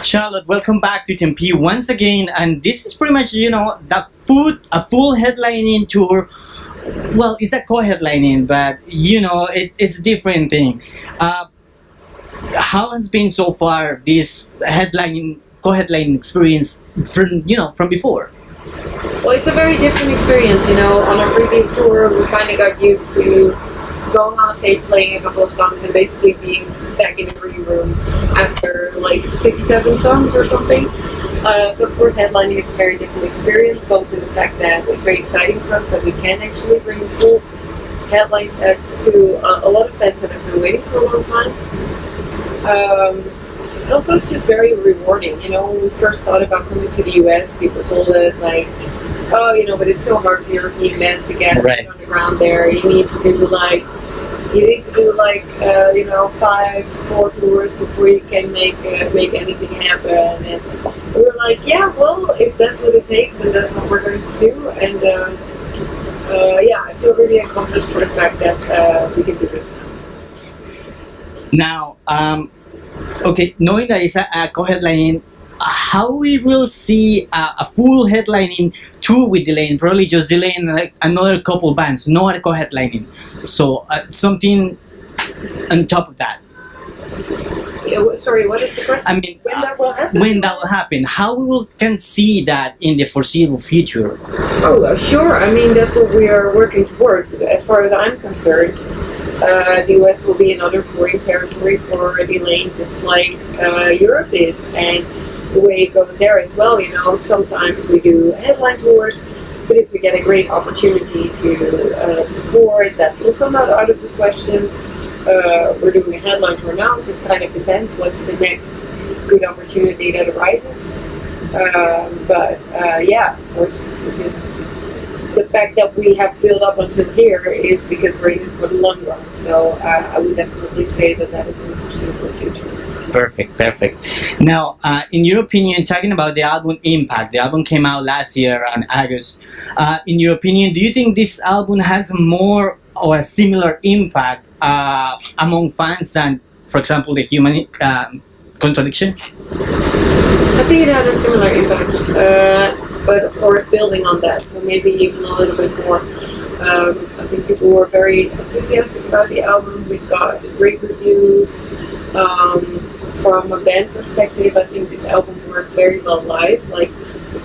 Charlotte, welcome back to Tempe once again, and this is pretty much, a full headlining tour. Well, it's a co-headlining, but it's a different thing. How has been so far this co-headlining experience from before? Well, it's a very different experience. On our previous tour, we kind of got used to going on stage, playing a couple of songs, and basically being back in the green room after like 6-7 songs or something. So of course headlining is a very different experience, both in the fact that it's very exciting for us that we can actually bring a full headline set to a lot of fans that have been waiting for a long time. And also it's just very rewarding. When we first thought about coming to the US, people told us like, but it's so hard for European bands to get on the ground there. You need to do 5 support tours before you can make anything happen. And we were like, yeah, well, if that's what it takes, and that's what we're going to do. And I feel really accomplished for the fact that we can do this now. Okay, knowing that it's a co-headlining, how we will see a full headlining tour with Delain, probably just Delain like another couple bands, not a co-headlining. So something on top of that. Sorry, what is the question? I mean, when that will happen? When that will happen, how we can see that in the foreseeable future? Oh, sure. I mean, that's what we are working towards. As far as I'm concerned, the US will be another touring territory for Delain, just like Europe is. And the way it goes there as well, sometimes we do headline tours, but if we get a great opportunity to support, that's also not out of the question. We're doing a headline tour now, so it kind of depends what's the next good opportunity that arises. Of course, this is the fact that we have built up until here is because we're in it for the long run. So I would definitely say that is in the foreseeable future. Perfect. Now, in your opinion, talking about the album Impact, the album came out last year in August. In your opinion, do you think this album has more or a similar impact among fans than, for example, the Human Contradiction? I think it had a similar impact, but of course building on that, so maybe even a little bit more. I think people were very enthusiastic about the album. We've got great reviews. From a band perspective, I think this album worked very well live. Like,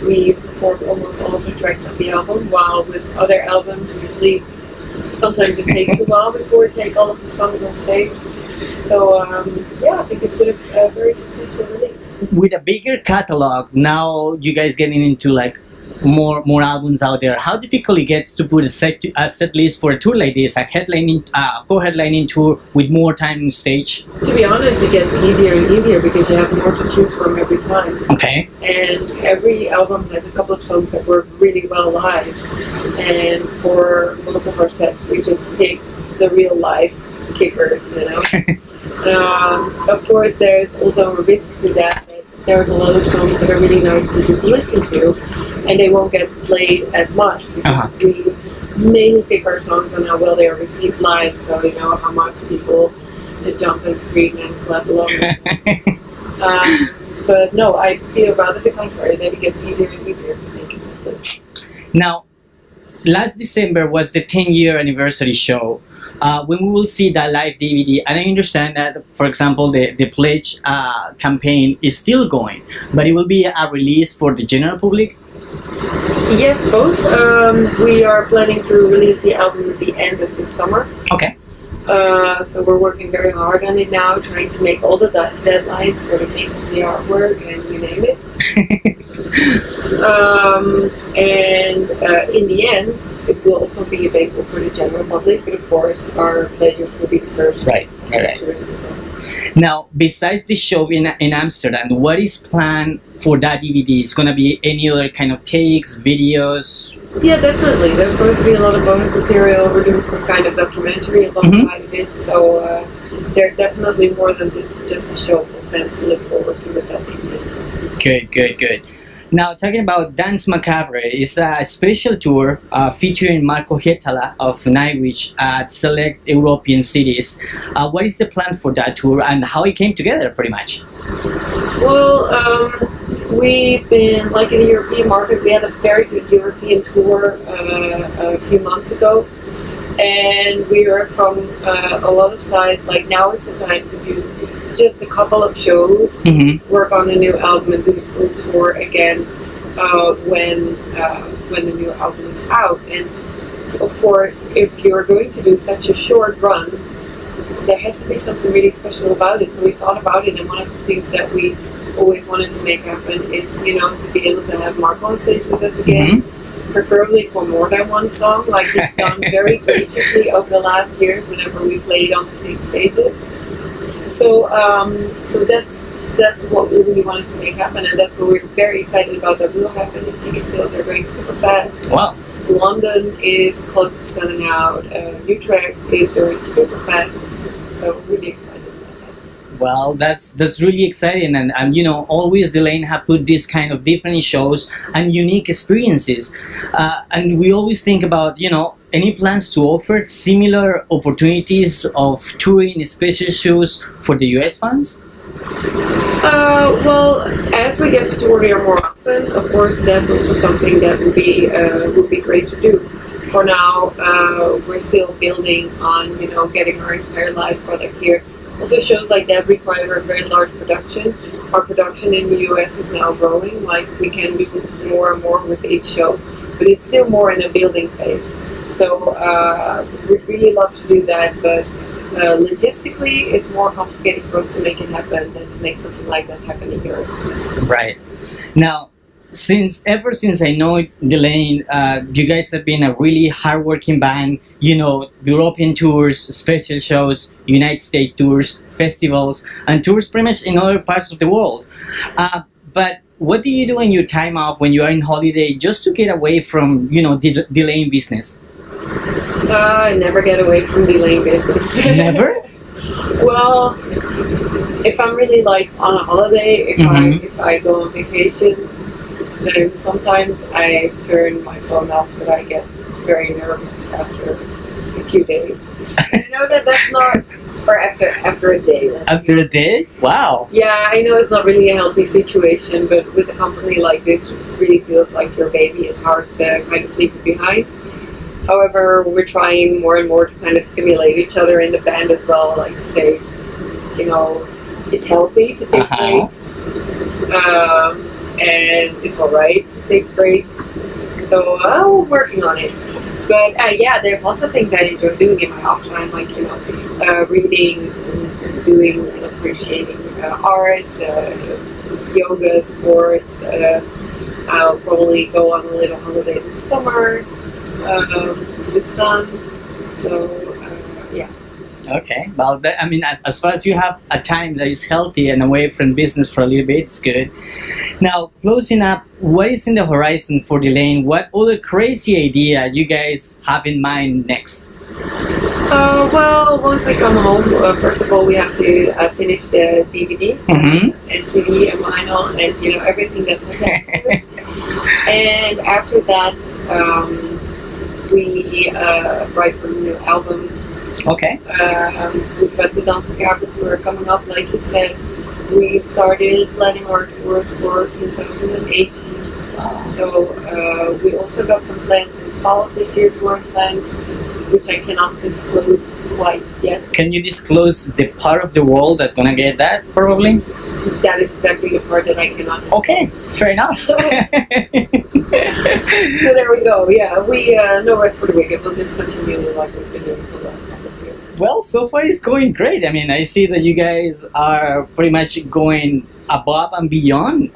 we performed almost all of the tracks of the album, while with other albums, usually sometimes it takes a while before we take all of the songs on stage. So, I think it's been a very successful release. With a bigger catalog, now you guys getting into like more albums out there, how difficult it gets to put a set list for a tour like this, a co-headlining tour with more time on stage? To be honest, it gets easier and easier because you have more to choose from every time. Okay. And every album has a couple of songs that work really well live. And for most of our sets, we just pick the real live kickers, Of course, there's also a risk to that. There's a lot of songs that are really nice to just listen to, and they won't get played as much because we mainly pick our songs on how well they are received live, so how much people jump and scream and clap along. But no, I feel rather the contrary, that it gets easier and easier to make a set list. Now, last December was the 10-year anniversary show. When we will see that live DVD, and I understand that, for example, the Pledge campaign is still going, but it will be a release for the general public? Yes, both. We are planning to release the album at the end of the summer. Okay. So we're working very hard on it now, trying to make all the deadlines for the mix, the artwork, and you name it. In the end, it will also be available for the general public, but of course our pledges will be the first. Right. Now, besides the show in Amsterdam, what is planned for that DVD? Is going to be any other kind of takes, videos? Yeah, definitely. There's going to be a lot of bonus material. We're doing some kind of documentary alongside of it, so there's definitely more than just a show for fans to look forward to with that DVD. Good. Now, talking about Danse Macabre, is a special tour featuring Marco Hietala of Nightwish at select European cities. What is the plan for that tour and how it came together, pretty much? Well, we've been, like in the European market, we had a very good European tour a few months ago. And we heard from a lot of sides, like now is the time to do just a couple of shows, work on a new album and do the full tour again when the new album is out. And of course, if you're going to do such a short run, there has to be something really special about it. So we thought about it, and one of the things that we always wanted to make happen is, you know, to be able to have Marco on stage with us again. Preferably for more than one song, like he's done very graciously over the last years whenever we played on the same stages. So that's what we really wanted to make happen, and that's what we're very excited about. That will happen. The ticket sales are going super fast. Wow. London is close to selling out. Utrecht is going super fast. So really excited. Well, that's really exciting, and you know, always Delain have put this kind of different shows and unique experiences, and we always think about, you know, any plans to offer similar opportunities of touring special shows for the US fans? Well, as we get to tour here more often, of course, that's also something that would be great to do. For now, we're still building on, you know, getting our entire live product here. Also, shows like that require a very large production. Our production in the US is now growing, like we can do more and more with each show, but it's still more in a building phase. So we'd really love to do that, but logistically it's more complicated for us to make it happen than to make something like that happen in Europe. Right. Now, ever since I know Delain, you guys have been a really hardworking band. You know, European tours, special shows, United States tours, festivals, and tours pretty much in other parts of the world. But what do you do in your time off when you are in holiday just to get away from, you know, the Delain business? I never get away from Delain business. Never? Well, if I'm really like on a holiday, if I go on vacation, then sometimes I turn my phone off, but I get very nervous after a few days. And I know that that's not, or after a day. After a day? Wow. Yeah, I know it's not really a healthy situation, but with a company like this, it really feels like your baby. It's hard to kind of leave it behind. However, we're trying more and more to kind of stimulate each other in the band as well, like to say, you know, it's healthy to take breaks. And it's alright to take breaks. So we're working on it. But yeah, there's lots of things I enjoy doing in my off time, like, you know, reading, and doing and appreciating arts, yoga, sports. I'll probably go on a little holiday this summer to the sun. So yeah. Okay, well, I mean, as far as you have a time that is healthy and away from business for a little bit, it's good. Now, closing up, what is in the horizon for Delain? What other crazy idea you guys have in mind next? Well, once we come home, first of all, we have to finish the DVD and CD and vinyl and, you know, everything that's attached to it. And after that, we write for a new album. Okay. We've got the Danse Macabre tour coming up, like you said. We've started planning our tours for 2018. So we also got some plans in fall of this year, touring plans, which I cannot disclose quite yet. Can you disclose the part of the world that's gonna get that, probably? That is exactly the part that I cannot disclose. Okay, fair enough. So there we go. Yeah, we no rest for the wicked. We'll just continue like we've been doing for the last couple of years. Well, so far it's going great. I mean, I see that you guys are pretty much going above and beyond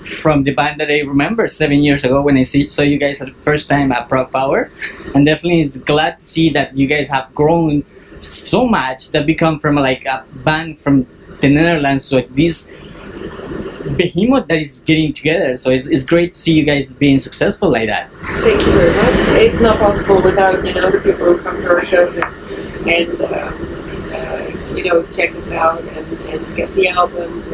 from the band that I remember 7 years ago when I saw you guys at the first time at Proud Power. And definitely is glad to see that you guys have grown so much that become from like a band from the Netherlands to like this behemoth that is getting together. So it's great to see you guys being successful like that. Thank you very much. It's not possible without, you know, the people who come to our shows and you know, check us out and get the albums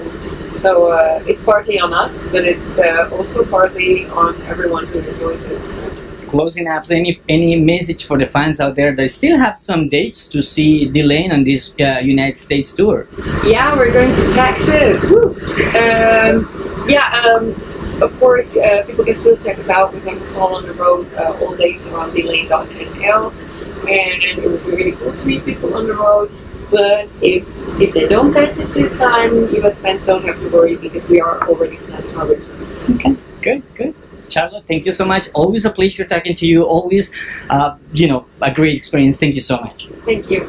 So it's partly on us, but it's also partly on everyone who enjoys it. So. Closing up, any message for the fans out there that still have some dates to see Delain on this United States tour? Yeah, we're going to Texas. Woo! Of course, people can still check us out. We're going to follow on the road. All dates are on delain.nl, and it would be really cool to meet people on the road. But if they don't catch us this time, US fans don't have to worry because we are already planning our returns. Okay, good. Charlotte, thank you so much. Always a pleasure talking to you. Always, a great experience. Thank you so much. Thank you.